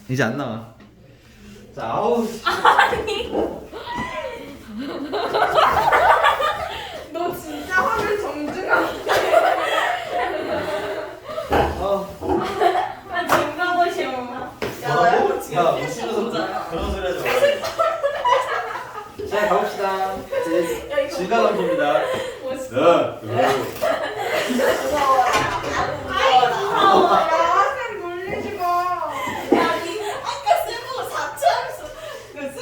이제 안 나와. 자, 아우. 아니. 너 진짜 화면 정중하게. 나 지금 가고 싶어. 야, 못 실어서 그런 소리 하지 마. 자, 가봅시다. 이제 질가감소입니다. 멋있어. 무서워라. 무서워라. 야, 쌤 놀리지 마. 야, 니 아까 쌤보고 4차 하면서 그 쌤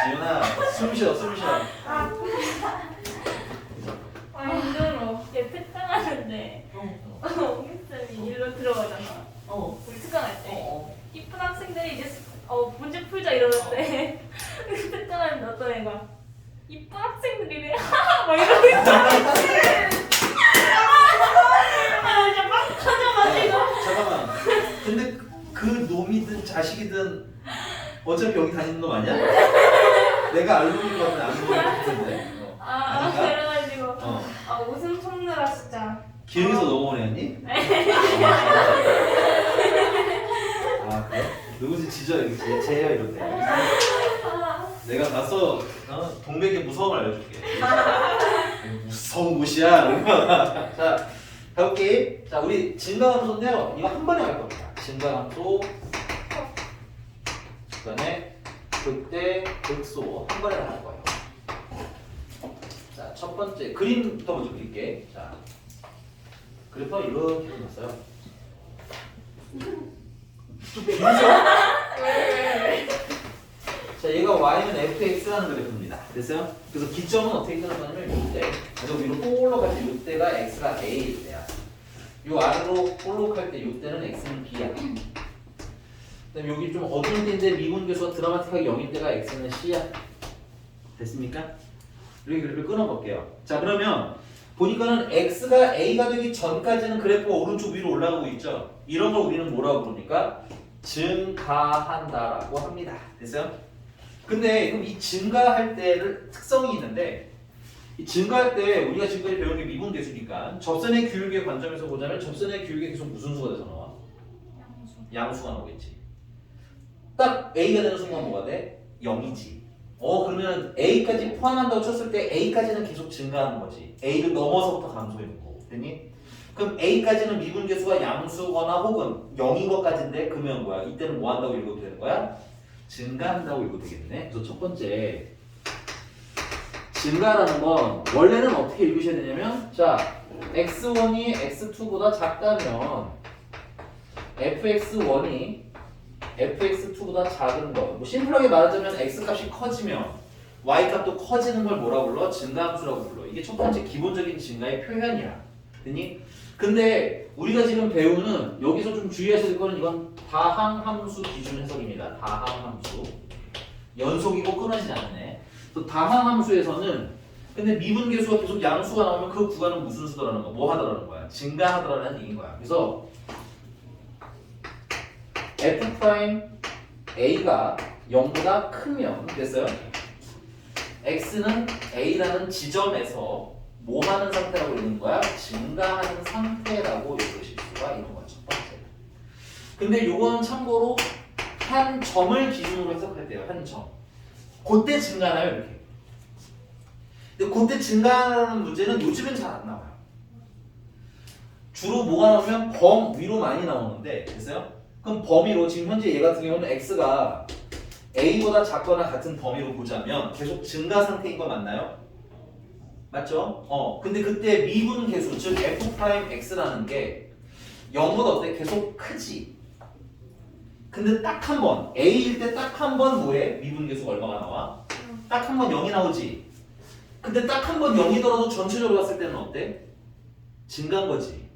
지윤아, 숨 쉬어, 숨 쉬어. 아, 힘들어. 얘 특강하는데 옹기쌤이 일로 들어가잖아. 우리 특강할 때. 이쁜 학생들이 이제 문제 풀자 이러는데 특강하는데 어떤 애가 이쁜 학생들이래 막 이러고 있어. 아 진짜 막 터져가지고. 잠깐만. 근데 그 놈이든 자식이든 어차피 여기 다니는 놈 아니야? 내가 알고인 거 같은데 안 보이는 것 같은데. 아닌가? 그래가지고 웃음 참느라 진짜. 기흥에서 넘어오네 언니? 아 그래? 누구지 지져 이렇게 제야 이런데. 내가 가서 동백의 무서움을 알려줄게. 무서운 곳이야. 자 가볼게. 자 우리 증가함수인데요. 이거 한 번에 갈 겁니다. 증가함수. 그다음에 극대 극소 한 번에 나갈 거예요. 자 첫 번째 그림부터 먼저 그릴게. 자 그래서 이렇게 생겼어요. 좀 길죠? 자, 얘가 y는 fx라는 그래프입니다. 됐어요? 그래서 기점은 어떻게 되는 거냐면 이때. 그래서 위로 볼록할 때 이때가 x가 a일 때야. 요 아래로 볼록할 때 이때는 x는 b야. 그다음에 여기 좀 어두운 데인데 미분계수가 드라마틱하게 0일 때가 x는 c야. 됐습니까? 여기 그래프를 끊어볼게요. 자, 그러면 보니까는 x가 a가 되기 전까지는 그래프가 오른쪽 위로 올라가고 있죠. 이런 걸 우리는 뭐라고 부릅니까? 증가한다라고 합니다. 됐어요? 근데 그럼 이 증가할 때를 특성이 있는데 이 증가할 때 우리가 지금까지 배운 게 미분계수니까 접선의 규율의 관점에서 보자면 접선의 규율이 계속 무슨 수가 돼서 나와? 양수가 나오겠지. 딱 a가 되는 순간 뭐가 돼? 0이지. 그러면 a까지 포함한다고 쳤을 때 a까지는 계속 증가하는 거지. a를 넘어서부터 감소해는 거고. 됐니? 그럼 a까지는 미분계수가 양수거나 혹은 0인 것까지인데 그러면 뭐야? 이때는 뭐 한다고 읽어도 되는 거야? 증가한다고 읽어도 되겠네. 그래서 첫 번째 증가라는 건 원래는 어떻게 읽으셔야 되냐면 자 x1이 x2보다 작다면 fx1이 fx2보다 작은 거. 뭐 심플하게 말하자면 x 값이 커지면 y 값도 커지는 걸 뭐라 불러? 증가함수라고 불러. 이게 첫 번째 기본적인 증가의 표현이야. 됐니? 근데 우리가 지금 배우는 여기서 좀 주의하셔야 될 거는 이건 다항함수 기준 해석입니다. 다항함수. 연속이고 끊어지지 않네. 또 다항함수에서는 근데 미분계수가 계속 양수가 나오면 그 구간은 무슨 수더라는 거? 뭐 하더라는 거야? 증가하더라는 얘기인 거야. 그래서 f'A가 0보다 크면 됐어요? x는 A라는 지점에서 뭐 하는 상태라고 읽는 거야? 증가하는 상태라고 읽으실 수가 있는 거야. 첫 번째. 근데 요건 참고로 한 점을 기준으로 해석할 때요. 한 점. 그때 증가나요 이렇게. 근데 그때 증가하는 문제는 요즘엔 잘 안 나와요. 주로 뭐가 나오면 범 위로 많이 나오는데 됐어요? 그럼 범위로 지금 현재 얘 같은 경우는 x가 a보다 작거나 같은 범위로 보자면 계속 증가 상태인 거 맞나요? 맞죠? 근데 그때 미분 계수 즉 f'x라는 게 0보다 어때? 계속 크지. 근데 딱 한 번 a일 때 딱 한 번 뭐해? 미분 계수가 얼마가 나와? 딱 한 번 0이 나오지. 근데 딱 한 번 0이더라도 전체적으로 봤을 때는 어때? 증가한 거지.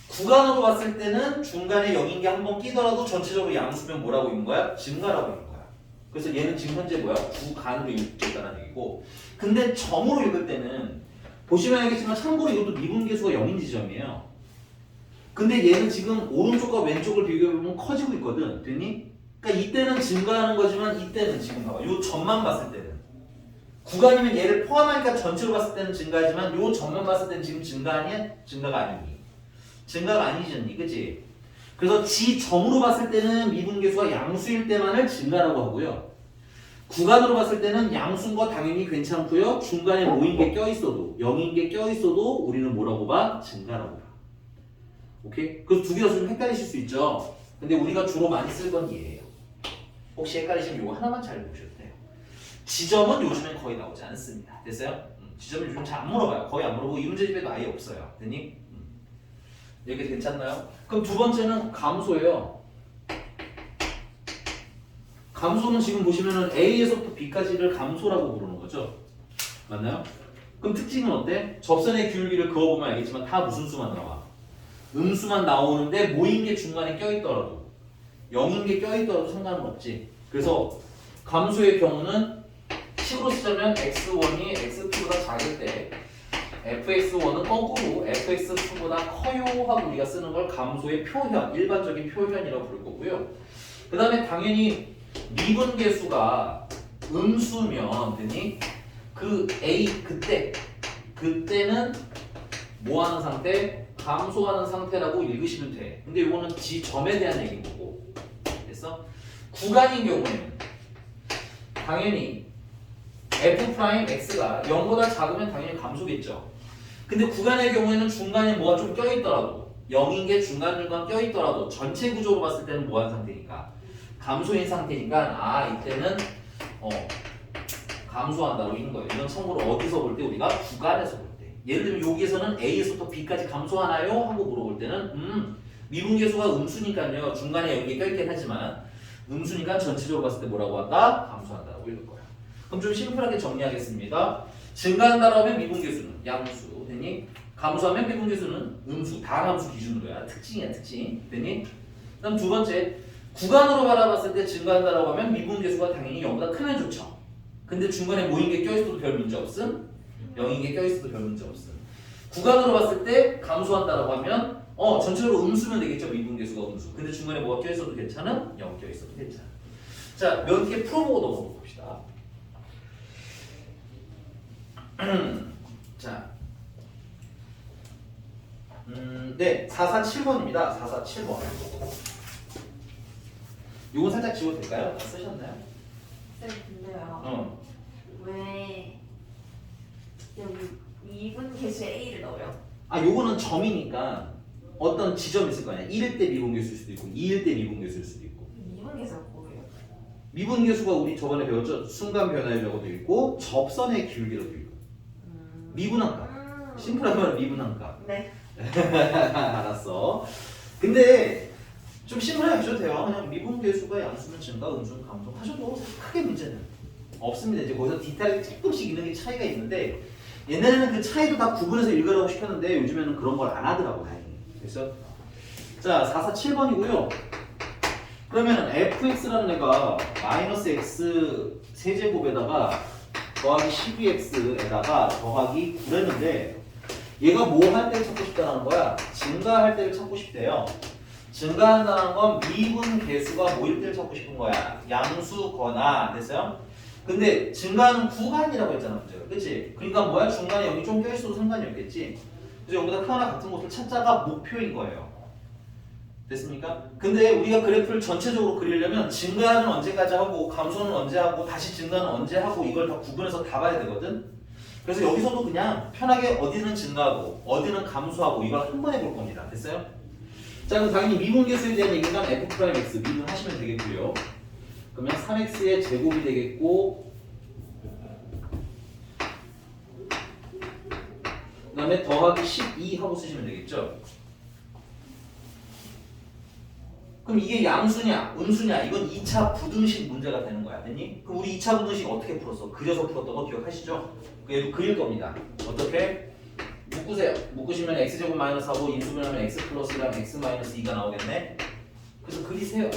구간으로 봤을 때는 중간에 0인 게 한 번 끼더라도 전체적으로 양수면 뭐라고 읽는 거야? 증가라고 읽는 거야. 그래서 얘는 지금 현재 뭐야? 구간으로 읽겠다는 얘기고. 근데 점으로 읽을 때는 보시면 알겠지만 참고로 이것도 미분계수가 0인 지점이에요. 근데 얘는 지금 오른쪽과 왼쪽을 비교해보면 커지고 있거든. 됐니? 그러니까 이때는 증가하는 거지만 이때는 지금 봐봐. 요 점만 봤을 때는 구간이면 얘를 포함하니까 전체로 봤을 때는 증가하지만 요 점만 봤을 때는 지금 증가 아니야? 증가가 아니니. 증가가 아니지, 그치? 그래서 지점으로 봤을 때는 미분계수가 양수일 때만을 증가라고 하고요. 구간으로 봤을 때는 양수인 거 당연히 괜찮고요. 중간에 모인 게 껴있어도 0인 게 껴있어도 우리는 뭐라고 봐? 증가라고 봐. 오케이? 그래서 두 개가 좀 헷갈리실 수 있죠. 근데 우리가 주로 많이 쓸 건 얘예요. 혹시 헷갈리시면 이거 하나만 잘 보셔도 돼요. 지점은 요즘엔 거의 나오지 않습니다. 됐어요? 지점은 요즘 잘 안 물어봐요. 거의 안 물어보고 이 문제 집에도 아예 없어요. 됐니? 여기 괜찮나요? 그럼 두 번째는 감소예요. 감소는 지금 보시면은 A에서부터 B까지를 감소라고 부르는 거죠. 맞나요? 그럼 특징은 어때? 접선의 기울기를 그어보면 알겠지만 다 무슨 수만 나와? 음수만 나오는데 모인 게 중간에 껴있더라도 0인 게 껴있더라도 상관은 없지. 그래서 감소의 경우는 식으로 쓰자면 x1이 x2보다 작을 때 fx1은 거꾸로 fx2보다 커요 하고 우리가 쓰는 걸 감소의 표현, 일반적인 표현이라고 부를 거고요. 그 다음에 당연히 미분계수가 음수면 됐니? 그 A 그때는 뭐 하는 상태? 감소하는 상태라고 읽으시면 돼. 근데 이거는 지점에 대한 얘기인 거고. 됐어? 구간인 경우에는 당연히 f'x가 0보다 작으면 당연히 감소겠죠. 근데 구간의 경우에는 중간에 뭐가 좀 껴있더라도 0인 게 중간중간 껴있더라도 전체 구조로 봤을 때는 뭐한 상태니까? 감소인 상태니까 이때는 감소한다고 있는 거예요. 이건 참고로 어디서 볼 때 우리가 구간에서 볼 때. 예를 들면 여기에서는 A에서부터 B까지 감소하나요? 하고 물어볼 때는 미분계수가 음수니까요. 중간에 여기 껴있긴 하지만 음수니까 전체적으로 봤을 때 뭐라고 한다? 감소한다라고 읽을 거야. 그럼 좀 심플하게 정리하겠습니다. 증가한다라고 하면 미분계수는 양수, 됐니? 감소하면 미분계수는 음수, 다함수 기준으로야. 특징이야, 특징. 됐니? 그다음 두 번째, 구간으로 바라봤을 때 증가한다라고 하면 미분계수가 당연히 0보다 크면 좋죠. 근데 중간에 모인 게 껴있어도 별 문제 없음? 0인 게 껴있어도 별 문제 없음. 구간으로 봤을 때 감소한다라고 하면 전체적으로 음수면 되겠죠. 미분계수가 음수. 근데 중간에 뭐가 껴있어도 괜찮아? 0 껴있어도 괜찮아. 자, 몇 개 풀어보고 넘어가 봅시다. 자, 네, 447번입니다. 447번. 요건 살짝 지워도 될까요? 다 쓰셨나요? 쌤 근데요. 왜 여기 2분 계수 A를 넣어요? 요거는 점이니까 어떤 지점이 있을 거 아니야. 1일 때 미분계수일 수도 있고 2일 때 미분계수일 수도 있고. 2분 계수가 뭐예요? 미분계수가 우리 저번에 배웠죠. 순간 변화율이라고도 있고 접선의 기울기라도 있고. 미분한값. 심플하게 말하면 미분한값. 네. 알았어. 근데 좀 심플하게 하셔도 돼요. 그냥 미분계수가 양수면 증가, 음수는 감소 하셔도 크게 문제는 없습니다. 이제 거기서 디테일하게 조금씩 있는 게 차이가 있는데 옛날에는 그 차이도 다 구분해서 읽으라고 시켰는데 요즘에는 그런 걸 안 하더라고 다행히. 그래서 자 447번이고요. 그러면 fx라는 애가 마이너스 x 세제곱에다가 더하기 12x에다가 더하기 9랬는데 얘가 뭐 할 때를 찾고 싶다는 거야? 증가할 때를 찾고 싶대요. 증가한다는 건 미분 계수가 뭐일 때를 찾고 싶은 거야. 양수거나 됐어요? 근데 증가하는 구간이라고 했잖아 문제가. 그치? 그러니까 뭐야? 중간에 여기 좀 껴있어도 상관이 없겠지? 그래서 여기다 크거나 같은 곳을 찾자가 목표인 거예요. 됐습니까? 근데 우리가 그래프를 전체적으로 그리려면 증가는 언제까지 하고 감소는 언제 하고 다시 증가는 언제 하고 이걸 다 구분해서 다 봐야 되거든? 그래서 여기서도 그냥 편하게 어디는 증가하고 어디는 감소하고 이걸 한 번에 볼 겁니다. 됐어요? 자 그럼 당연히 미분계수에 대한 얘기는 f'x 미분하시면 되겠고요. 그러면 3x의 제곱이 되겠고 그 다음에 더하기 12 하고 쓰시면 되겠죠. 그럼 이게 양수냐 음수냐 이건 2차 부등식 문제가 되는 거야. 됐니? 그럼 우리 2차 부등식 어떻게 풀었어? 그려서 풀었던 거 기억하시죠? 얘도 그릴 겁니다. 어떻게? 묶으세요. 묶으시면 x제곱 마이너스 하고 인수분하면 x 플러스랑 x 마이너스 2가 나오겠네. 그래서 그리세요.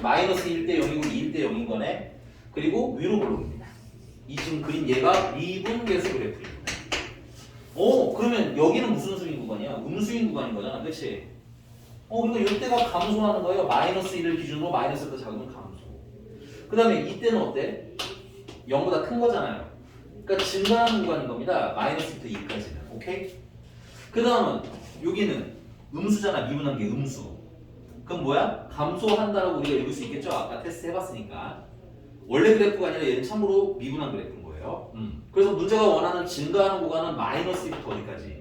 마이너스 1대 0이고 2일 대 0인 거네. 그리고 위로 볼록입니다. 이 지금 그린 얘가 미분계수 그래프입니다. 그러면 여기는 무슨 수인 구간이야? 음수인 구간인 거잖아. 그치? 그러니까 이때가 감소하는 거예요. 마이너스 1을 기준으로 마이너스보다 작으면 감소. 그 다음에 이때는 어때? 0보다 큰 거잖아요. 그러니까 증가하는 구간인 겁니다. 마이너스부터 2까지는. 오케이? 그 다음은 여기는 음수잖아. 미분한 게 음수. 그럼 뭐야? 감소한다라고 우리가 읽을 수 있겠죠? 아까 테스트 해봤으니까. 원래 그래프가 아니라 얘는 참고로 미분한 그래프인 거예요. 그래서 문제가 원하는 증가하는 구간은 마이너스 2부터 어디까지?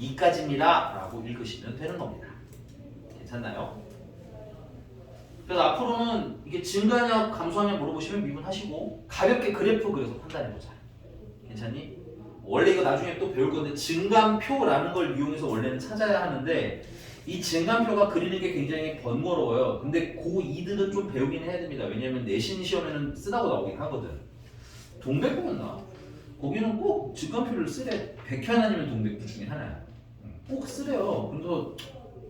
2까지입니다 라고 읽으시면 되는 겁니다. 괜찮나요? 그래서 앞으로는 이게 증가냐 감소하냐 물어보시면 미분하시고 가볍게 그래프 그려서 판단해보자. 괜찮니? 원래 이거 나중에 또 배울 건데 증감표라는 걸 이용해서 원래는 찾아야 하는데 이 증감표가 그리는 게 굉장히 번거로워요. 근데 고2들은 좀 배우긴 해야 됩니다. 왜냐면 내신 시험에는 쓰라고 나오긴 하거든. 동백부였나? 거기는 꼭 증감표를 쓰래. 백현 아니면 동백부 중에 하나야. 꼭 쓰래요. 그래서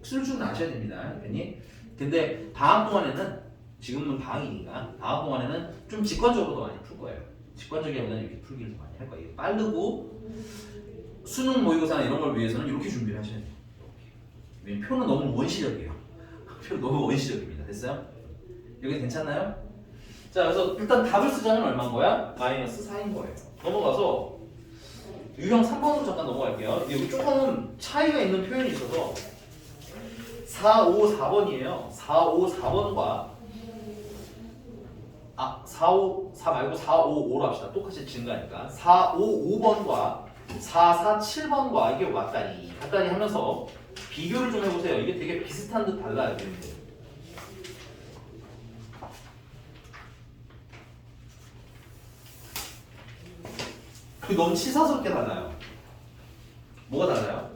쓸 줄은 아셔야 됩니다. 괜히. 근데 방학 동안에는 지금은 방학이니까 방학 동안에는 좀 직관적으로 더 많이 풀 거예요. 직관적이보다는 이렇게 풀기를 더 많이 할 거예요. 빠르고 수능 모의고사나 이런 걸 위해서는 이렇게 준비를 하셔야 돼요. 왜냐면 표는 너무 원시적이에요. 표는 너무 원시적입니다. 됐어요? 여기 괜찮나요? 자, 그래서 일단 답을 쓰자면 얼마인 거야? 마이너스 4인 거예요. 넘어가서 유형 3번으로 잠깐 넘어갈게요. 여기 조금 차이가 있는 표현이 있어서 4, 5, 4번이에요. 4, 5, 4번과 4 말고 4, 5, 5로 합시다. 똑같이 증가니까 4, 5, 5번과 4, 4, 7번과 이게 왔다리 갔다리 하면서 비교를 좀 해보세요. 이게 되게 비슷한 듯 달라요. 그게 너무 치사스럽게 달라요. 뭐가 달라요?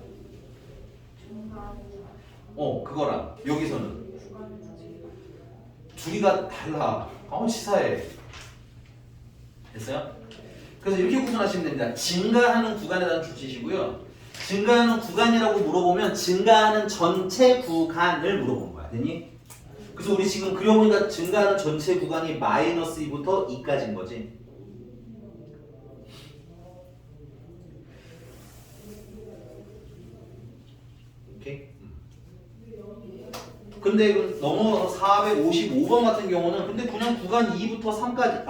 그거랑 여기서는 두 개가 달라. 치사해. 됐어요? 그래서 이렇게 구분하시면 됩니다. 증가하는 구간에 대한 주시고요. 증가하는 구간이라고 물어보면 증가하는 전체 구간을 물어보는 거야. 됐니? 그래서 우리 지금 그려보니까 증가하는 전체 구간이 마이너스 2부터 2까지인 거지. 오케이? 근데 넘어서 455번 같은 경우는 근데 그냥 구간 2부터 3까지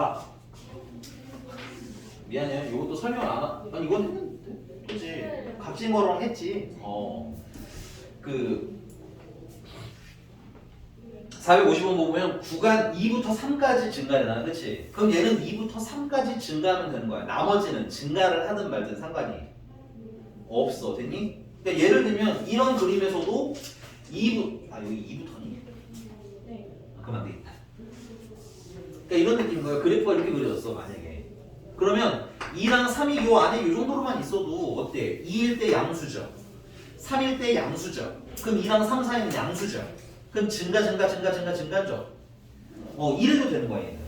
미안해요. 이것도 설명 안 아니 이건 했는데 그치? 값진 거랑 했지. 455번 보면 구간 2부터 3까지 증가되잖아. 그치? 그럼 얘는 2부터 3까지 증가하면 되는 거야. 나머지는 증가를 하든 말든 상관이 없어. 됐니? 그러니까 예를 들면 이런 그림에서도 2부 여기 2부터니? 네. 그럼 안 되겠다. 그러니까 이런 느낌인 거야. 그래프가 이렇게 그려졌어. 만약에 그러면 2랑 3이 요 안에 요 정도로만 있어도 어때? 2일 때 양수죠. 3일 때 양수죠. 그럼 2랑 3 사이는 양수죠. 그럼 증가죠. 1해도 되는 거야. 얘는.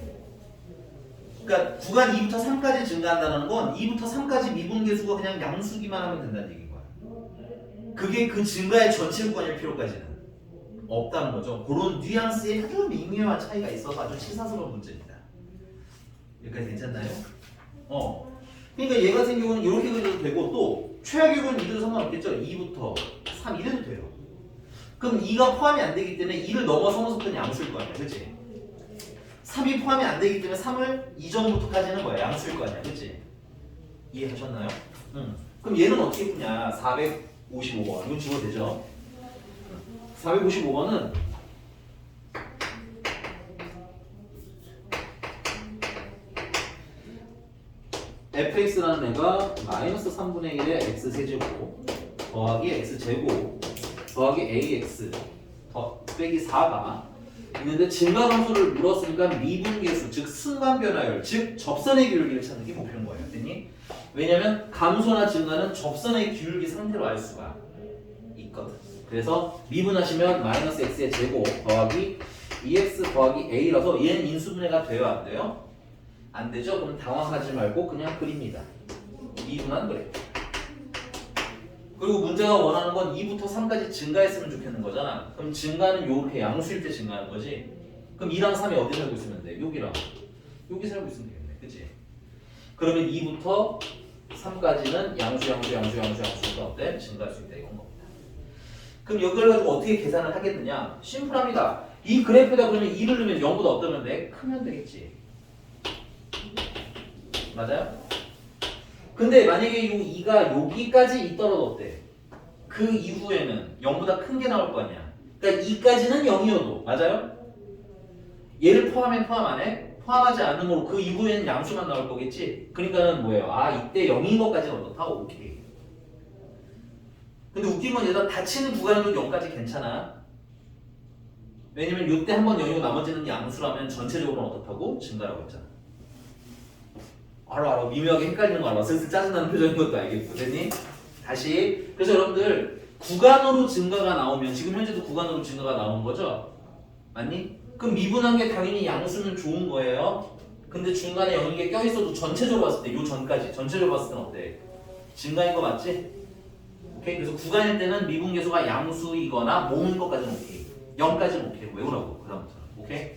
그러니까 구간 2부터 3까지 증가한다는 건 2부터 3까지 미분계수가 그냥 양수기만 하면 된다는 얘기인 거야. 그게 그 증가의 전체 구간일 필요까지는 없다는 거죠. 그런 뉘앙스의 아주 미묘한 차이가 있어서 아주 치사스러운 문제입니다. 여기까지 괜찮나요? 그러니까 얘 같은 경우는 이렇게 그려도 되고 또 최악의 이래도 상관없겠죠. 2부터 3 이래도 돼요. 그럼 2가 포함이 안 되기 때문에 2를 넘어서면서 그냥 양수일 거 아니야. 그치? 3이 포함이 안 되기 때문에 3을 이전부터까지는 뭐야? 양수일 거 아니야. 그치? 이해하셨나요? 그럼 얘는 어떻게 푸냐? 455번. 이거 주어도 되죠? 455번은 fx라는 애가 마이너스 3분의 1의 x세제곱 더하기 x제곱 더하기 ax 빼기 4가 있는데 증가 함수를 물었으니까 미분계수 즉 순간 변화율 즉 접선의 기울기를 찾는 게 목표인 거예요. 됐니? 왜냐면 감소나 증가는 접선의 기울기 상태로 알 수가 있거든. 그래서 미분하시면 마이너스 x의 제곱 더하기 2x 더하기 a라서 얘는 인수분해가 돼요? 안 돼요? 안 되죠? 그럼 당황하지 말고 그냥 그립니다. 미분한 그래프. 그리고 문제가 원하는 건 2부터 3까지 증가했으면 좋겠는 거잖아. 그럼 증가는 요렇게 양수일 때 증가하는 거지. 그럼 2랑 3이 어디 살고 있으면 돼? 여기랑 여기 살고 있으면 되겠네. 그치? 그러면 2부터 3까지는 양수가 어때? 증가할 수 있다 이건 겁니다. 그럼 여기를 가지고 어떻게 계산을 하겠느냐? 심플합니다. 이 그래프에다 그러면 2를 넣으면 0보다 어떠면 돼? 크면 되겠지. 맞아요? 근데 만약에 이 2가 여기까지 있더라도 어때? 그 이후에는 0보다 큰 게 나올 거 아니야. 그러니까 2까지는 0이어도 맞아요? 얘를 포함해 포함 안 해? 포함하지 않는 거로 그 이후에는 양수만 나올 거겠지? 그러니까는 뭐예요? 아 이때 0인 것까지는 어떻다? 오케이. 근데 웃긴 건 얘들아 닫히는 구간은 0까지 괜찮아. 왜냐면 이때 한 번 0이고 나머지는 양수라면 전체적으로는 어떻다고? 증가라고 했잖아. 알아 미묘하게 헷갈리는 거 알아. 슬슬 짜증나는 표정인 것도 알겠고 됐니? 다시 그래서 여러분들 구간으로 증가가 나오면 지금 현재도 구간으로 증가가 나오는 거죠? 맞니? 그럼 미분한 게 당연히 양수는 좋은 거예요. 근데 중간에 0인 게 껴있어도 전체적으로 봤을 때 요 전까지 전체적으로 봤을 때는 어때? 증가인 거 맞지? 오케이? 그래서 구간일 때는 미분계수가 양수이거나 모음인 것까지는 오케이. 0까지는 오케이. 외우라고 그다음부터는. 오케이?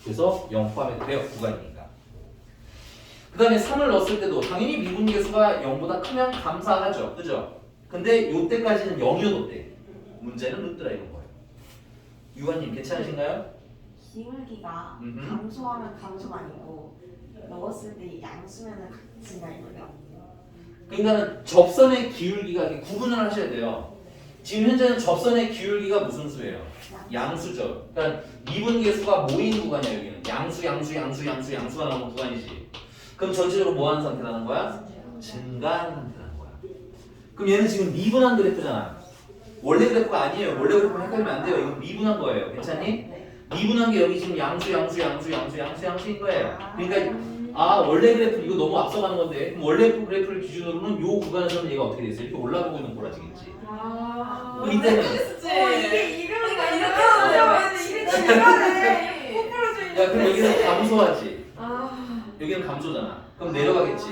그래서 0 포함해도 돼요. 구간이니까. 그 다음에 3을 넣었을 때도 당연히 미분계수가 0보다 크면 감사하죠. 그죠? 근데 요때까지는 0이어도 돼. 문제는 루트라 이런 거예요. 유관님 괜찮으신가요? 기울기가 감소하면 감소가 아니고 넣었을 때 양수면은 증가이고요. 그러니까는 접선의 기울기가 이렇게 구분을 하셔야 돼요. 지금 현재는 접선의 기울기가 무슨 수예요? 양수죠. 그러니까 미분계수가 모인 구간이야 여기는. 양수가 나오는 구간이지. 그럼 전체적으로 뭐 하는 상태라는 거야? 증가하는 상태라는 거야. 그럼 얘는 지금 미분한 그래프잖아. 원래 그래프가 아니에요. 원래 그래프 헷갈리면 안 돼요. 이건 미분한 거예요. 괜찮니? 네. 미분한 게 여기 지금 양수인 거예요. 그러니까 원래 그래프 이거 너무 앞서가는 건데 그럼 원래 그래프를 기준으로는 요 구간에서는 얘가 어떻게 됐어요? 이렇게 올라가고 있는 꼬라지겠지. 그럼 이때는 야 그럼 여기는 감소하지. 여기는 감소잖아. 그럼 내려가겠지.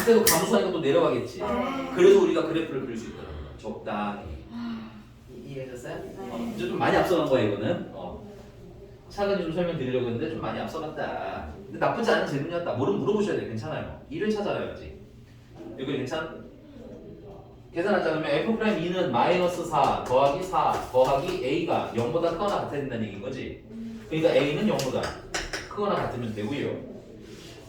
이때도 감소하니까 또 내려가겠지. 그래서 우리가 그래프를 그릴 수 있더라고요. 적당히. 이해하셨어요? 이제 좀 많이 앞서간 거야 이거는. 차근히 좀 설명드리려고 했는데 좀 많이 앞서갔다. 근데 나쁘지 않은 질문이었다. 뭐를 물어보셔야 돼. 괜찮아요. 2를 찾아야지. 여기 괜찮? 계산하자. 그러면 F'2는 마이너스 4 더하기 4 더하기 A가 0보다 크거나 같아야 된다는 얘기인 거지. 그러니까 A는 0보다 크거나 같으면 되고요.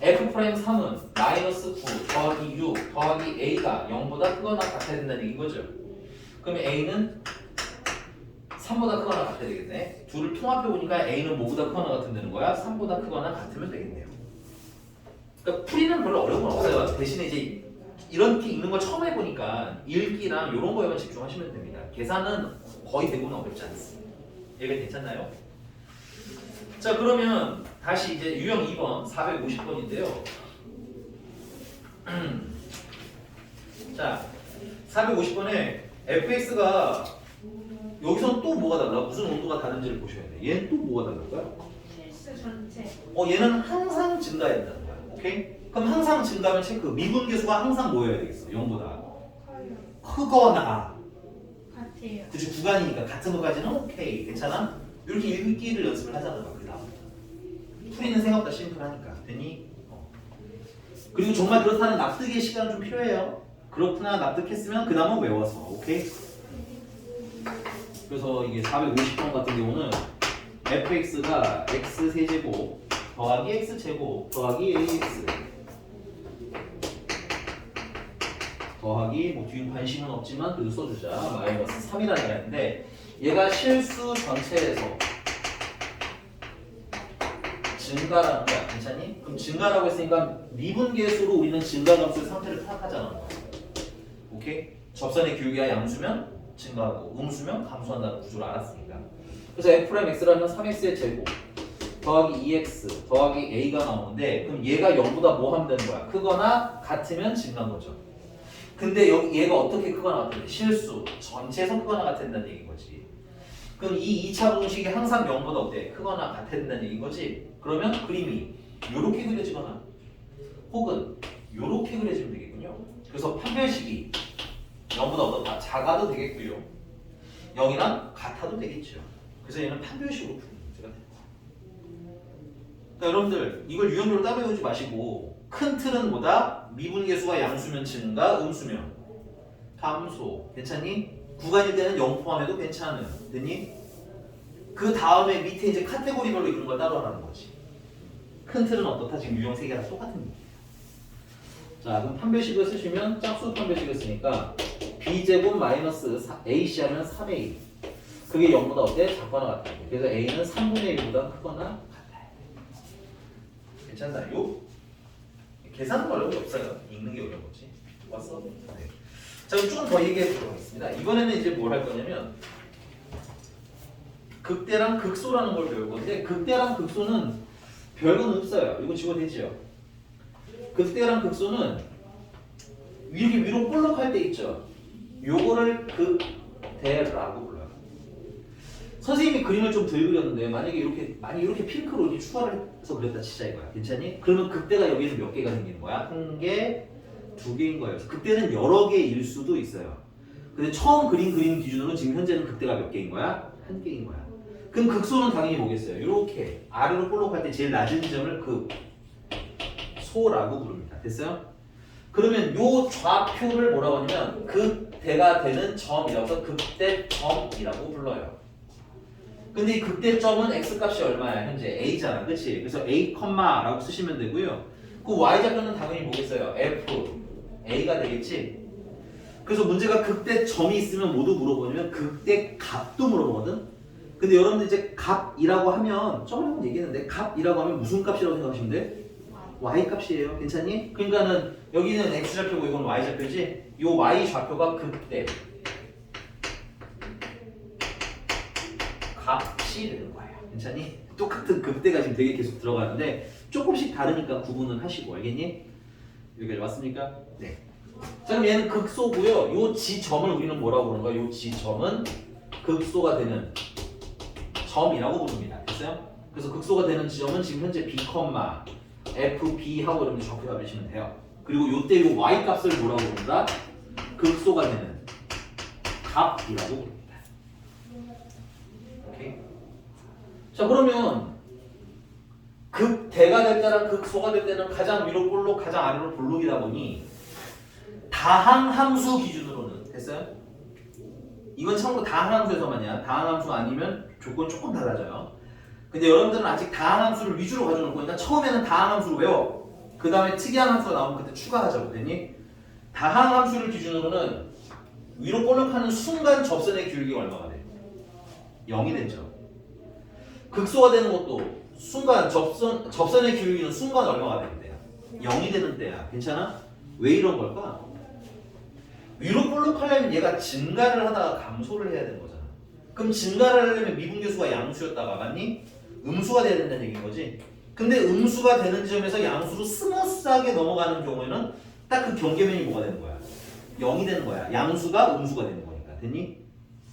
F'3은 마이너스 9 더하기 6 더하기 A가 0보다 크거나 같아야 된다는 얘기인 거죠. 그러면 A는 3보다 크거나 같아야 되겠네. 둘을 통합해 보니까 A는 뭐보다 크거나 같으면 되는 거야? 3보다 크거나 같으면 되겠네요. 그러니까 풀이는 별로 어려운 건 없어요. 대신에 이제 이렇게 읽는 걸 처음 해보니까 읽기랑 이런 거에만 집중하시면 됩니다. 계산은 거의 대부분 어렵지 않습니다. 얘가 괜찮나요? 자 그러면 다시 이제 유형 2번 450번인데요. 자 450번에 fx가 여기서는 또 뭐가 달라? 무슨 온도가 다른지를 보셔야 돼. 얘는 또 뭐가 다를까요? 실수 전체. 얘는 항상 증가해야 된다는 거야. 오케이? 그럼 항상 증가하면 체크. 미분계수가 항상 뭐여야 되겠어? 0보다 크거나. 같아요. 그치 구간이니까 같은 것까지는 오케이. 괜찮아? 이렇게 읽기를 연습을 하자는 거야. 그 다음부터. 풀이는 생각보다 심플하니까. 됐니? 그리고 정말 그렇다는 납득의 시간은 좀 필요해요. 그렇구나 납득했으면 그 다음은 외워서. 오케이? 그래서 이게 450번 같은 경우는 fx가 x 세제곱 더하기 x제곱 더하기 ax 더하기 뭐 뒤에 관심은 없지만 그래도 써주자 마이너스 3이라는 얘가 있는데 얘가 실수 전체에서 증가라는 거야. 괜찮니? 그럼 증가라고 했으니까 미분계수로 우리는 증가함수의 상태를 파악하자는 거야. 오케이? 접선의 기울기가 양수면 증가하고 음수면 감소한다는 구조를 알았으니까. 그래서 f'x라면 3x의 제곱 더하기 2x 더하기 a가 나오는데 그럼 얘가 0보다 뭐 하면 되는 거야? 크거나 같으면 증가한 거죠. 근데 여기 얘가 어떻게 크거나 같은데? 실수 전체에서 크거나 같아야 된다는 얘기인 거지. 그럼 이 2차 공식이 항상 0보다 어때? 크거나 같아야 된다는 얘기인 거지. 그러면 그림이 요렇게 그려지거나 혹은 요렇게 그려지면 되겠군요. 그래서 판별식이 0보다 어떻다? 작아도 되겠고요. 0이랑 같아도 되겠죠. 그래서 얘는 판별식으로 푸는 문제가 됩니다. 그러니까 여러분들 이걸 유형적으로 따로 외우지 마시고 큰 틀은 뭐다? 미분계수가 양수면 증가, 음수면 감소. 괜찮니? 구간일 때는 0 포함해도 괜찮은. 됐니? 그 다음에 밑에 이제 카테고리별로 이런 걸 따로 하라는 거지. 큰 틀은 어떻다? 지금 유형 3개가 다 똑같은 얘기예요. 자, 그럼 판별식을 쓰시면 짝수 판별식을 쓰니까 b제곱 마이너스 ac 하면 3a. 그게 0보다 어때? 작거나 같다. 그래서 a는 3분의 1보다 크거나 같아요. 괜찮나요? 계산은 어려운 게 없어요. 읽는 게 어려운 거지. 왔어? 네. 자, 그럼 조금 더 얘기해 보도록 하겠습니다. 이번에는 이제 뭘 할 거냐면 극대랑 극소라는 걸 배울 건데 극대랑 극소는 별건 없어요. 이거 지워도 되죠? 극대랑 극소는 이렇게 위로 볼록할 때 있죠? 요거를 극대라고 불러요. 선생님이 그림을 좀 덜 그렸는데 만약에 이렇게 핑크로 이렇게 추가를 해서 그렸다 치자 이거야. 괜찮니? 그러면 극대가 여기는 몇 개가 생기는 거야? 한 개, 두 개인 거예요. 그래서 극대는 여러 개일 수도 있어요. 근데 처음 그린 그림 기준으로 지금 현재는 극대가 몇 개인 거야? 한 개인 거야. 그럼 극소는 당연히 뭐겠어요? 이렇게 아래로 볼록할 때 제일 낮은 지점을 극소라고 부릅니다. 됐어요? 그러면 요 좌표를 뭐라고 하냐면 극대가 되는 점이라고 해서 극대점이라고 불러요. 근데 이 극대점은 x값이 얼마야? 현재 a잖아. 그치? 그래서 a, 라고 쓰시면 되고요. 그 y좌표는 당연히 뭐겠어요? f, a가 되겠지? 그래서 문제가 극대점이 있으면 모두 물어보냐면 극대값도 물어보거든? 근데 여러분들 이제 값이라고 하면 저번에 한번 얘기했는데 값이라고 하면 무슨 값이라고 생각하시면 돼? y 값이에요. 괜찮니? 그러니까는 여기는 x좌표고 이건 y좌표지? 요 y좌표가 극대 값이 되는 거예요. 괜찮니? 똑같은 극대가 지금 되게 계속 들어가는데 조금씩 다르니까 구분은 하시고 알겠니? 여기까지 왔습니까? 네. 자 그럼 얘는 극소고요. 요 지점을 우리는 뭐라고 부르는 거야? 요 지점은 극소가 되는 점이라고 부릅니다. 됐어요? 그래서 극소가 되는 지점은 지금 현재 b, fb 하고 이렇게 좌표 잡으시면 돼요. 그리고 요때 요 y 값을 뭐라고 부른다? 극소가 되는 값이라고 부릅니다. 오케이? 자 그러면 극대가 될 때랑 극소가 될 때는 가장 위로 볼록, 가장 아래로 볼록이다 보니 다항함수 기준으로는 됐어요? 이건 참고로 다항함수에서만이야. 다항함수가 아니면 조건 조금 달라져요. 근데 여러분들은 아직 다항함수를 위주로 가져올 거니까 처음에는 다항함수를 외워. 그 다음에 특이한 함수가 나오면 그때 추가하자고. 됐니? 다항함수를 기준으로는 위로 볼록하는 순간 접선의 기울기가 얼마가 돼? 0이 되죠. 극소가 되는 것도 순간 접선의 기울기는 순간 얼마가 되는 때야? 0이 되는 때야. 괜찮아? 왜 이런 걸까? 위로 볼록하려면 얘가 증가를 하다가 감소를 해야 되는 거잖아. 그럼 증가를 하려면 미분계수가 양수였다가 맞니? 음수가 돼야 된다는 얘기인 거지. 근데 음수가 되는 지점에서 양수로 스무스하게 넘어가는 경우에는 딱 그 경계면이 뭐가 되는 거야? 0이 되는 거야. 양수가 음수가 되는 거니까. 됐니?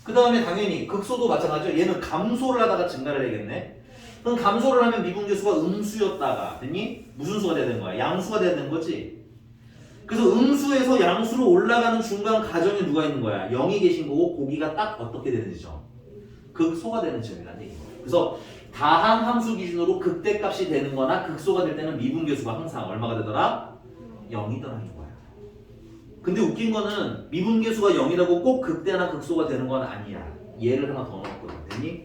그 다음에 당연히 극소도 마찬가지죠. 얘는 감소를 하다가 증가를 해야겠네. 그럼 감소를 하면 미분계수가 음수였다가 됐니? 무슨 수가 돼야 되는 거야? 양수가 돼야 되는 거지. 그래서 음수에서 양수로 올라가는 중간 가정에 누가 있는 거야? 0이 계신 거고 고기가 딱 어떻게 되는 지점? 극소가 되는 지점이라는 얘기인 거야. 그래서 다항함수 기준으로 극대값이 되는 거나 극소가 될 때는 미분계수가 항상 얼마가 되더라? 0이더라는 거야. 근데 웃긴 거는 미분계수가 0이라고 꼭 극대나 극소가 되는 건 아니야. 얘를 하나 더 넣었거든. 됐니?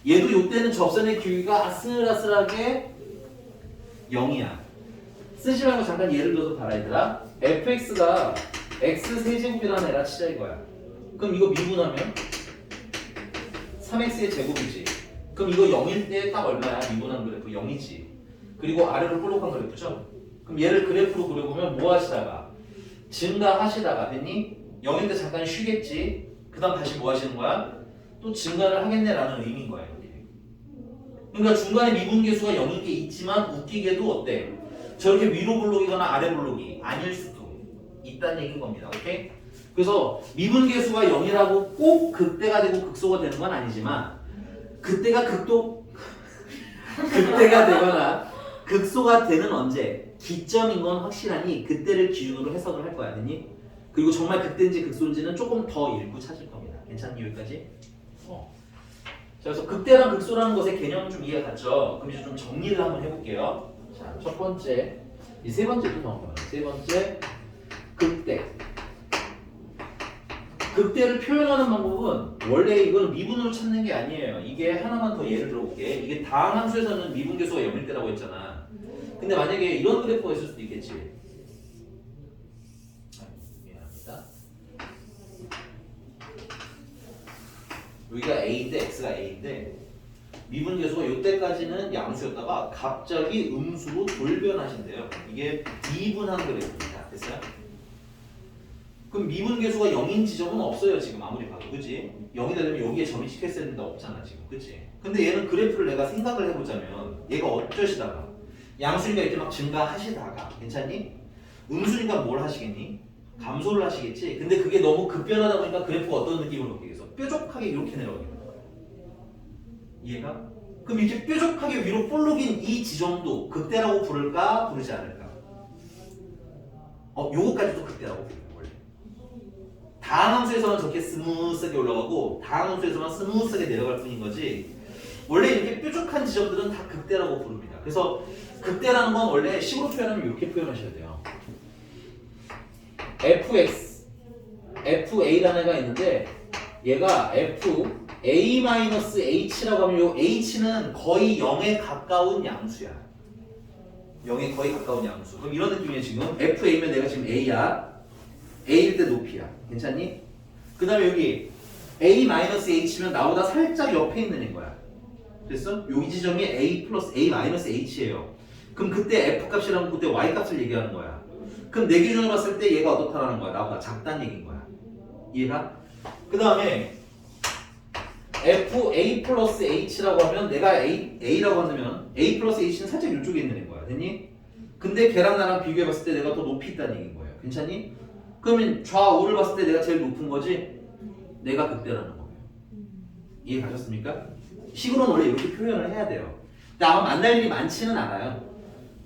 얘도 요때는 접선의 기울기가 아슬아슬하게 0이야. 쓰시라고 잠깐 예를 들어서 봐라 얘들아. fx가 x 세제곱이라는 애라 치자 이거야. 그럼 이거 미분하면 3x의 제곱이지. 그럼 이거 0일 때 딱 얼마야? 미분한 그래프 0이지. 그리고 아래로 볼록한 그래프죠? 그럼 얘를 그래프로 그려보면 뭐 하시다가 증가하시다가 됐니? 0일 때 잠깐 쉬겠지. 그 다음 다시 뭐 하시는 거야? 또 증가를 하겠네 라는 의미인 거야 이렇게. 그러니까 중간에 미분계수가 0인 게 있지만 웃기게도 어때? 저렇게 위로 볼록이거나 아래 볼록이 아닐 수도 있다는 얘기인 겁니다. 오케이? 그래서 미분계수가 0이라고 꼭 극대가 되고 극소가 되는 건 아니지만 그때가 극대가 되거나 극소가 되는 언제 기점인 건 확실하니 그때를 기준으로 해석을 할 거야. 됐니? 그리고 정말 극대인지 극소인지는 조금 더 일부 찾을 겁니다. 괜찮니? 여기까지? 자, 그래서 극대랑 극소라는 것의 개념은 좀 이해가 갔죠? 그럼 이제 좀 정리를 한번 해볼게요. 자, 첫 번째, 이 세 번째도 정확하면 세 번째, 극대. 극대를 표현하는 방법은 원래 이건 미분으로 찾는 게 아니에요. 이게 하나만 더 예를 들어볼게. 이게 다항함수에서는 미분계수가 0일 때라고 했잖아. 근데 만약에 이런 그래프가 있을 수도 있겠지. 미안합니다. 여기가 a인데 x가 a인데 미분계수가 이때까지는 양수였다가 갑자기 음수로 돌변하신대요. 이게 미분한 그래프입니다. 됐어요? 그럼 미분계수가 0인 지점은 없어요. 지금 아무리 봐도. 그치? 0이 되려면 여기에 점이 찍혔어야 되는데 없잖아 지금. 그치? 근데 얘는 그래프를 내가 생각을 해보자면 얘가 어쩌시다가 양수니까 이렇게 막 증가하시다가 괜찮니? 음수니까 뭘 하시겠니? 감소를 하시겠지? 근데 그게 너무 급변하다 보니까 그래프가 어떤 느낌을 갖게 돼서 뾰족하게 이렇게 내려가게 되는 거야. 이해가? 그럼 이렇게 뾰족하게 위로 볼록인 이 지점도 극대라고 부를까? 부르지 않을까? 요거까지도 극대라고 부르는 원래. 다항 함수에서만 저렇게 스무스하게 올라가고 다항 함수에서만 스무스하게 내려갈 뿐인 거지 원래 이렇게 뾰족한 지점들은 다 극대라고 부릅니다. 그래서 극대라는 건 원래 식으로 표현하면 이렇게 표현하셔야 돼요. fx, fa라는 애가 있는데 얘가 fa-h라고 하면 요 h는 거의 0에 가까운 양수야. 0에 거의 가까운 양수. 그럼 이런 느낌이에요. 지금 fa면 내가 지금 a야. a일 때 높이야. 괜찮니? 그 다음에 여기 a-h면 나보다 살짝 옆에 있는 애인 거야. 됐어? 여기 지점이 a 플러스 a-h예요. 그럼 그때 f 값이라면 그때 y 값을 얘기하는 거야. 그럼 내 기준으로 봤을 때 얘가 어떻다라는 거야? 나보다 작다는 얘기인 거야. 이해가? 그 다음에 fa 플러스 h라고 하면 내가 a라고 한다면 a 플러스 h는 살짝 이쪽에 있는 애인 거야. 됐니? 근데 걔랑 나랑 비교해봤을 때 내가 더 높이 있다는 얘기인 거예요. 괜찮니? 그러면 좌우를 봤을 때 내가 제일 높은 거지? 내가 극대라는 거예요. 이해 가셨습니까? 식으로는 원래 이렇게 표현을 해야 돼요. 근데 아마 만날 일이 많지는 않아요.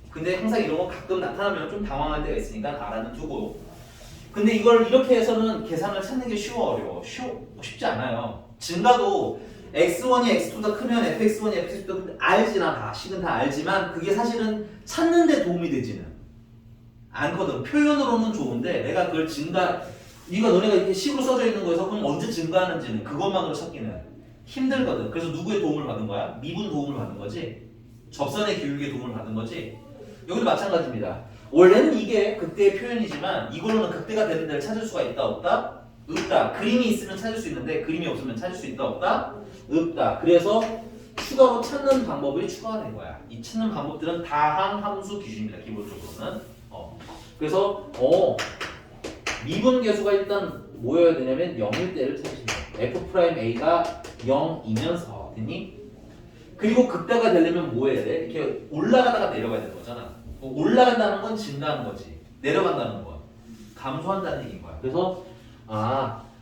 근데 항상 이런 거 가끔 나타나면 좀 당황할 때가 있으니까 알아는 두고. 근데 이걸 이렇게 해서는 계산을 찾는 게 어려워. 쉽지 않아요. 증가도 x1이 x2보다 크면 fx1이 fx2보다 크면 알지나 다. 식은 다 알지만 그게 사실은 찾는 데 도움이 되지는 않거든. 표현으로는 좋은데 내가 그걸 너네가 이렇게 식으로 써져 있는 거에서 그럼 언제 증가하는지는 그것만으로 찾기는 힘들거든. 그래서 누구의 도움을 받은 거야? 미분 도움을 받은 거지. 접선의 기울기의 도움을 받은 거지. 여기도 마찬가지입니다. 원래는 이게 극대의 표현이지만 이걸로는 극대가 되는 데를 찾을 수가 있다 없다? 없다. 그림이 있으면 찾을 수 있는데 그림이 없으면 찾을 수 있다 없다? 없다. 그래서 추가로 찾는 방법이 추가된 거야. 이 찾는 방법들은 다항 함수 기준입니다. 기본적으로는. 그래서 미분 계수가 일단 뭐여야 되냐면 0일 때를 찾으시면 f'a가 0이면서 됐니? 그리고 극대가 되려면 뭐 해야 돼? 이렇게 올라가다가 내려가야 되는 거잖아. 올라간다는 건 증가하는 거지. 내려간다는 건 감소한다는 얘기인 거야. 그래서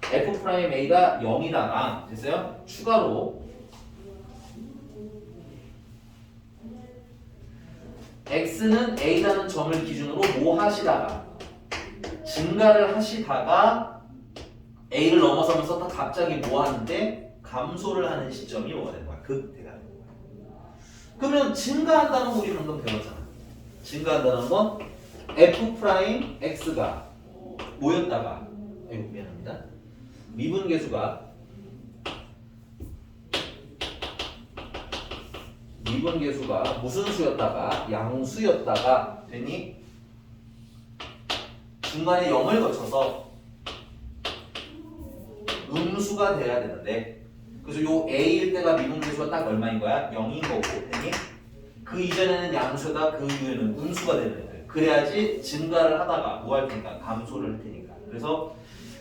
f'a가 0이다랑 됐어요? 추가로 x는 a라는 점을 기준으로 뭐 하시다가 증가를 하시다가 a를 넘어서면서 갑자기 뭐 하는데 감소를 하는 시점이 뭐가 되는 거야? 극대가 되는 거야. 그러면 증가한다는 거 우리 방금 배웠잖아. 증가한다는 건 f'x가 뭐였다가 미안합니다. 미분계수가 무슨 수였다가 양수였다가 되니 중간에 0을 거쳐서 음수가 돼야 되는데 그래서 요 a일 때가 미분계수가 딱 얼마인 거야? 0인 거고 되니 그 이전에는 양수다 그 이후에는 음수가 되는 애들 그래야지 증가를 하다가 뭐 할 테니까 감소를 할 테니까 그래서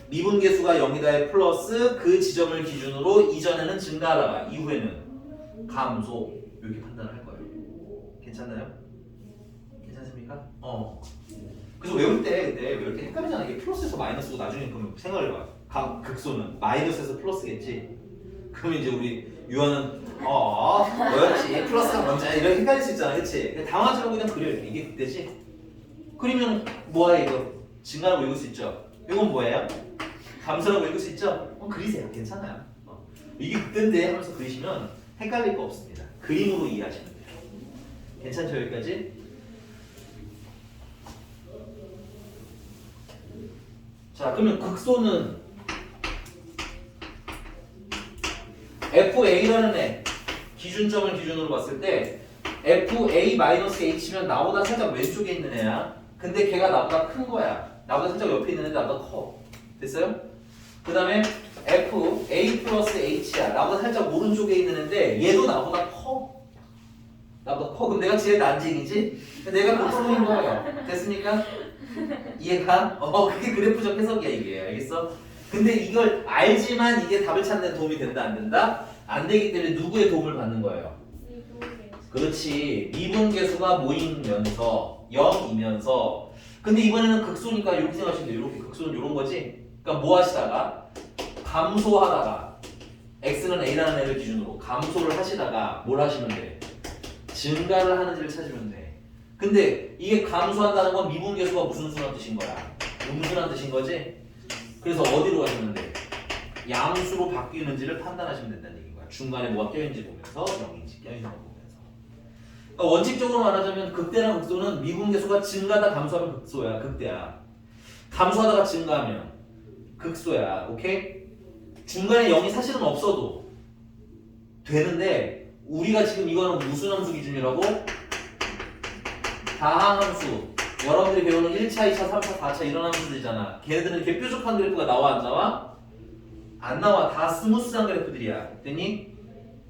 미분계수가 0이다의 플러스 그 지점을 기준으로 이전에는 증가하다가 이후에는 감소 이렇게 판단을 할 거예요. 괜찮나요? 괜찮습니까? 그래서 외울 때 왜 이렇게 헷갈리잖아. 이게 플러스에서 마이너스고 나중에 그러면 생각을 해봐. 극소는 마이너스에서 플러스겠지. 그러면 이제 우리 유아는 뭐였지? 플러스가 뭔지 이렇게 헷갈릴 수 있잖아. 그치? 당황하지 말고 그냥 그려. 이게 극대지? 그리면 뭐야 이거? 증가라고 읽을 수 있죠? 이건 뭐예요? 감소라고 읽을 수 있죠? 그리세요. 괜찮아요. 이게 극대인데 하면서 그리시면 헷갈릴 거 없습니다. 그림으로 이해하시면 돼요. 괜찮죠? 여기까지? 자, 그러면 극소는 FA라는 애 기준점을 기준으로 봤을 때 FA-H면 나보다 살짝 왼쪽에 있는 애야. 근데 걔가 나보다 큰 거야. 나보다 살짝 옆에 있는 애인데 나보다 커. 됐어요? 그 다음에 F A 플러스 H야. 나보다 살짝 오른쪽에 있는 애인데 얘도 나보다 커. 나보다 커. 그럼 내가 제일 난징이지? 내가 거꾸로인 거예요. 됐습니까? 이해가? 그게 그래프적 해석이야 이게. 알겠어? 근데 이걸 알지만 이게 답을 찾는 데 도움이 된다 안 된다? 안 되기 때문에 누구의 도움을 받는 거예요? 그렇지. 미분계수가 모이면서 0이면서 근데 이번에는 극소니까 이렇게 생각하시면 돼요. 이렇게 극소는 이런 거지. 그러니까 뭐 하시다가 감소하다가 x는 a라는 애를 기준으로 감소를 하시다가 뭘 하시면 돼? 증가를 하는지를 찾으면 돼. 근데 이게 감소한다는 건 미분계수가 무슨 수란 뜻인 거야? 음수란 뜻인 거지? 그래서 어디로 가시면 돼? 양수로 바뀌는지를 판단하시면 된다는 얘기인 거야. 중간에 뭐가 껴있는지 보면서 0인지 껴있는 거 보면서. 그러니까 원칙적으로 말하자면 극대나 극소는 미분계수가 증가하다 감소하면 극소야. 극대야. 감소하다가 증가하면 극소야. 오케이? 중간에 0이 사실은 없어도 되는데 우리가 지금 이거는 무슨 함수 기준이라고? 다항함수. 여러분들이 배우는 1차, 2차, 3차, 4차 이런 함수들이잖아. 걔네들은 이렇게 뾰족한 그래프가 나와 안 나와? 안 나와. 다 스무스한 그래프들이야. 됐니?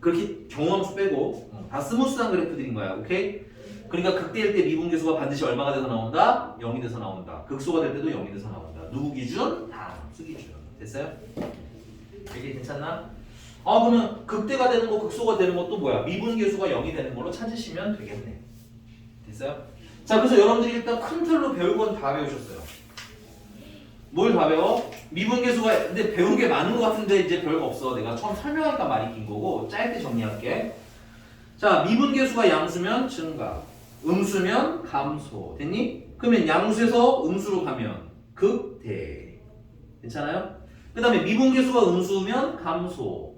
그렇게 경우함수 빼고 다 스무스한 그래프들인 거야. 오케이? 그러니까 극대일 때 미분계수가 반드시 얼마가 돼서 나온다? 0이 돼서 나온다. 극소가 될 때도 0이 돼서 나온다. 누구 기준? 다항함수 기준. 됐어요? 이게 괜찮나? 그러면 극대가 되는 거, 극소가 되는 것도 뭐야? 미분계수가 0이 되는 걸로 찾으시면 되겠네. 됐어요? 자, 그래서 여러분들이 일단 큰 틀로 배울 건 다 배우셨어요. 뭘 다 배워? 미분계수가 근데 배운 게 많은 것 같은데 이제 별거 없어. 내가 처음 설명하니까 말이 긴 거고 짧게 정리할게. 자, 미분계수가 양수면 증가, 음수면 감소. 됐니? 그러면 양수에서 음수로 가면 극대. 괜찮아요? 그 다음에 미분계수가 음수면 감소,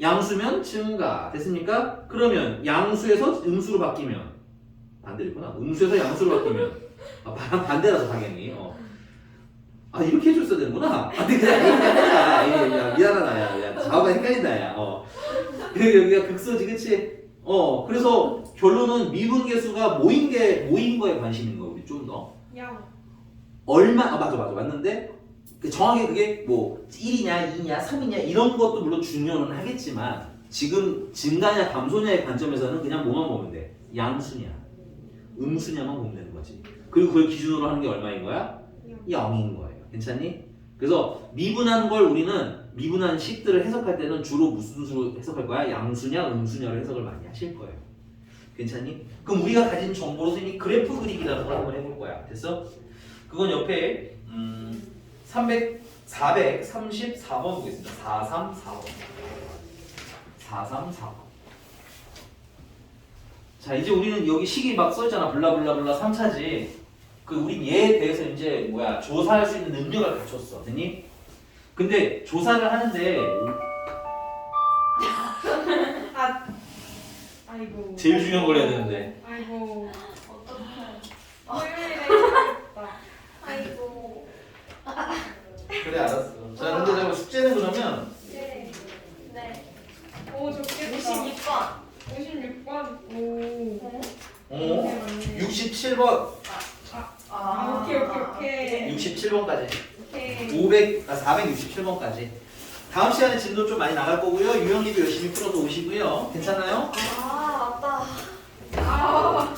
양수면 증가. 됐습니까? 그러면 양수에서 음수로 바뀌면 반대구나. 음수에서 양수로 바뀌면 반대라서 당연히. 이렇게 해줬어야 되는구나. 근데 그냥 야, 미안하다. 야, 좌우가 헷갈린다. 야. 여기가 극소지, 그치? 그래서 결론은 미분계수가 모인 거에 관심인 거야. 우리 좀 더. 얼마? 맞아. 맞는데 정확히 그게 뭐 1이냐, 2냐, 3이냐 이런 것도 물론 중요는 하겠지만 지금 증가냐 감소냐의 관점에서는 그냥 뭐만 보면 돼? 양수냐, 음수냐만 보면 되는 거지. 그리고 그걸 기준으로 하는 게 얼마인 거야? 0인 거예요. 괜찮니? 그래서 미분한 걸 우리는 미분한 식들을 해석할 때는 주로 무슨 수로 해석할 거야? 양수냐, 음수냐로 해석을 많이 하실 거예요. 괜찮니? 그럼 우리가 가진 정보로서 이미 그래프 그리기라는 걸 한번 해볼 거야. 됐어? 그건 옆에 434번 보겠습니다. 434번. 434번. 자, 이제 우리는 여기 식이 막 써있잖아. 블라블라블라 3차지. 우린 얘에 대해서 이제 조사할 수 있는 능력을 갖췄어. 됐니? 근데 조사를 하는데 아이고. 제일 중요한 걸 해야 되는데. 아이고. 토요일에 아이고. 그래, 알았어. 자, 근데 내가 숙제는 그러면 네. 오, 좋겠다. 56번. 56번. 오. 67번. 오케이. 67번까지. 오케이. 467번까지. 다음 시간에 진도 좀 많이 나갈 거고요. 유형 리뷰 열심히 풀어서 오시고요. 괜찮나요? 맞다.